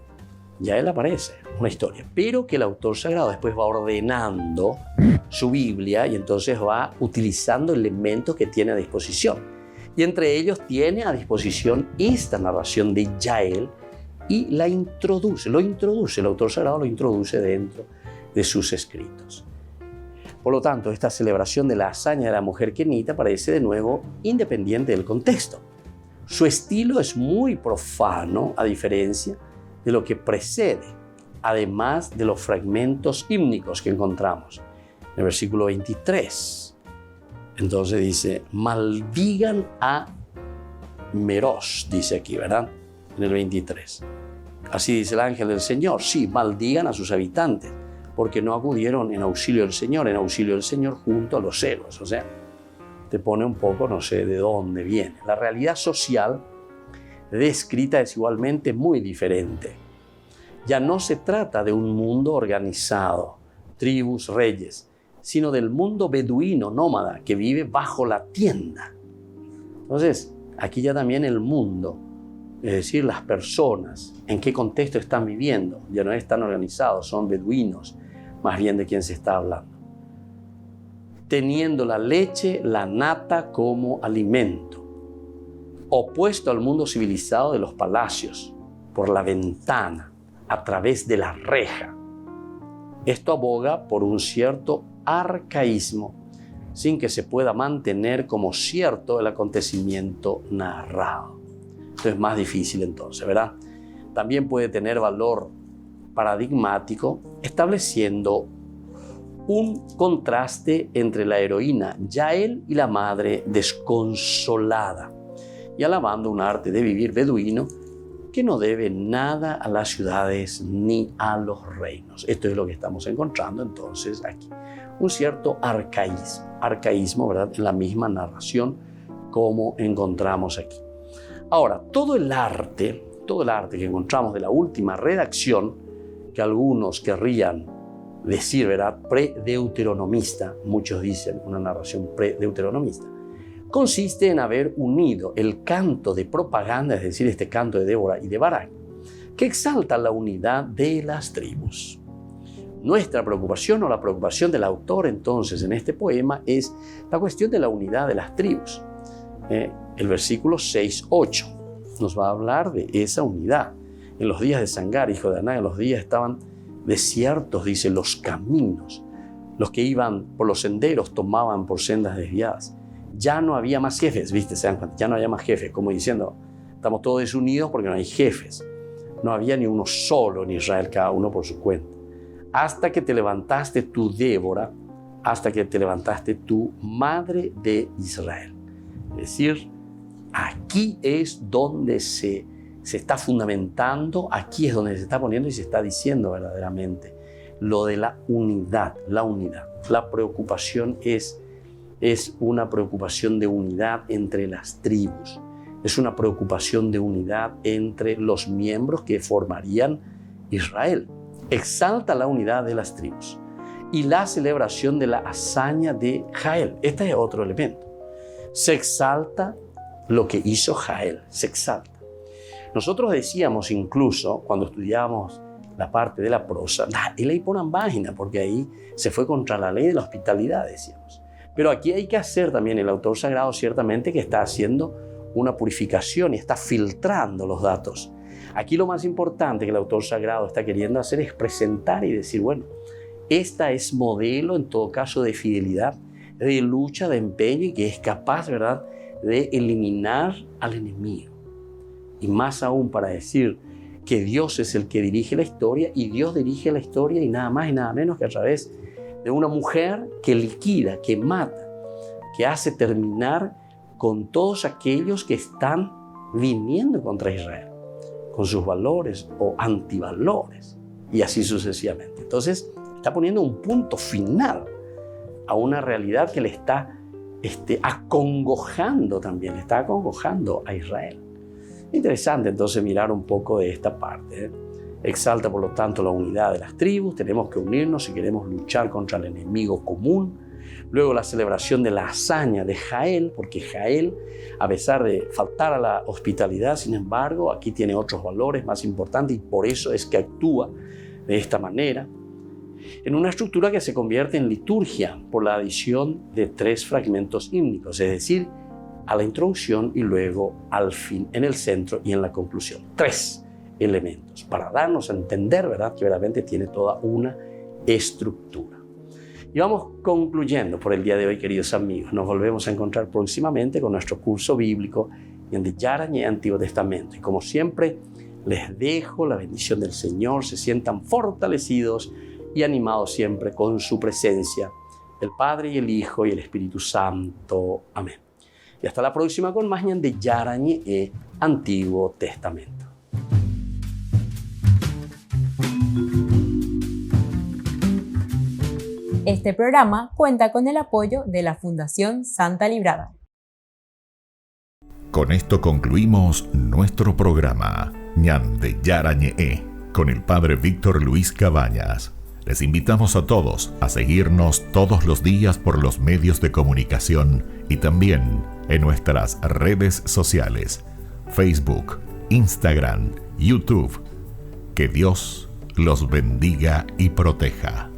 Yael aparece, una historia, pero que el autor sagrado después va ordenando su Biblia y entonces va utilizando elementos que tiene a disposición. Y entre ellos tiene a disposición esta narración de Yael y el autor sagrado lo introduce dentro de sus escritos. Por lo tanto, esta celebración de la hazaña de la mujer kenita parece de nuevo independiente del contexto. Su estilo es muy profano, a diferencia de lo que precede, además de los fragmentos hímnicos que encontramos. En el versículo 23, entonces dice, maldigan a Meroz, dice aquí, ¿verdad? En el 23. Así dice el ángel del Señor, sí, maldigan a sus habitantes, porque no acudieron en auxilio del Señor junto a los héroes. O sea, te pone un poco, no sé de dónde viene. La realidad social descrita es igualmente muy diferente. Ya no se trata de un mundo organizado, tribus, reyes, sino del mundo beduino nómada que vive bajo la tienda. Entonces, aquí ya también el mundo, es decir, las personas, en qué contexto están viviendo, ya no están organizados, son beduinos, más bien de quién se está hablando. Teniendo la leche, la nata como alimento, opuesto al mundo civilizado de los palacios, por la ventana, a través de la reja. Esto aboga por un cierto arcaísmo, sin que se pueda mantener como cierto el acontecimiento narrado. Esto es más difícil entonces, ¿verdad? También puede tener valor paradigmático, estableciendo un contraste entre la heroína Yael y la madre desconsolada, y alabando un arte de vivir beduino que no debe nada a las ciudades ni a los reinos. Esto es lo que estamos encontrando entonces aquí. Un cierto arcaísmo, ¿verdad? En la misma narración como encontramos aquí. Ahora, todo el arte que encontramos de la última redacción, que algunos querrían decir, ¿verdad?, predeuteronomista, muchos dicen una narración predeuteronomista, consiste en haber unido el canto de propaganda, es decir, este canto de Débora y de Barak, que exalta la unidad de las tribus. Nuestra preocupación o la preocupación del autor entonces en este poema es la cuestión de la unidad de las tribus. El versículo 6-8 nos va a hablar de esa unidad. En los días de Sangar, hijo de Aná, en los días estaban desiertos, dice, los caminos. Los que iban por los senderos tomaban por sendas desviadas. Ya no había más jefes, ¿viste? ¿Se dan cuenta? Ya no había más jefes, como diciendo, estamos todos desunidos porque no hay jefes. No había ni uno solo en Israel, cada uno por su cuenta. Hasta que te levantaste tú, Débora, hasta que te levantaste tú, madre de Israel. Es decir, aquí es donde se está fundamentando, aquí es donde se está poniendo y se está diciendo verdaderamente lo de la unidad, la unidad. La preocupación es una preocupación de unidad entre las tribus. Es una preocupación de unidad entre los miembros que formarían Israel. Exalta la unidad de las tribus y la celebración de la hazaña de Jael. Este es otro elemento. Se exalta lo que hizo Jael, se exalta. Nosotros decíamos incluso, cuando estudiábamos la parte de la prosa, y ley por página, porque ahí se fue contra la ley de la hospitalidad, decíamos. Pero aquí hay que hacer también, el autor sagrado ciertamente que está haciendo una purificación y está filtrando los datos. Aquí lo más importante que el autor sagrado está queriendo hacer es presentar y decir, bueno, esta es modelo en todo caso de fidelidad, de lucha, de empeño y que es capaz, ¿verdad?, de eliminar al enemigo. Y más aún para decir que Dios es el que dirige la historia y Dios dirige la historia y nada más y nada menos que a través de una mujer que liquida, que mata, que hace terminar con todos aquellos que están viniendo contra Israel, con sus valores o antivalores y así sucesivamente. Entonces está poniendo un punto final a una realidad que le está acongojando también, está acongojando a Israel. Interesante entonces mirar un poco de esta parte. Exalta por lo tanto la unidad de las tribus, tenemos que unirnos si queremos luchar contra el enemigo común. Luego la celebración de la hazaña de Jael, porque Jael, a pesar de faltar a la hospitalidad, sin embargo, aquí tiene otros valores más importantes y por eso es que actúa de esta manera, en una estructura que se convierte en liturgia por la adición de 3 fragmentos hímnicos, es decir, a la introducción y luego al fin, en el centro y en la conclusión. 3 elementos para darnos a entender, ¿verdad?, que verdaderamente tiene toda una estructura. Y vamos concluyendo por el día de hoy, queridos amigos. Nos volvemos a encontrar próximamente con nuestro curso bíblico Ñan Yarañe Antiguo Testamento. Y como siempre, les dejo la bendición del Señor. Se sientan fortalecidos y animados siempre con su presencia, el Padre y el Hijo y el Espíritu Santo. Amén. Y hasta la próxima con más Ñan Yarañe Antiguo Testamento. Este programa cuenta con el apoyo de la Fundación Santa Librada. Con esto concluimos nuestro programa Ñan Yarañe con el Padre Víctor Luis Cabañas. Les invitamos a todos a seguirnos todos los días por los medios de comunicación y también en nuestras redes sociales, Facebook, Instagram, YouTube. Que Dios los bendiga y proteja.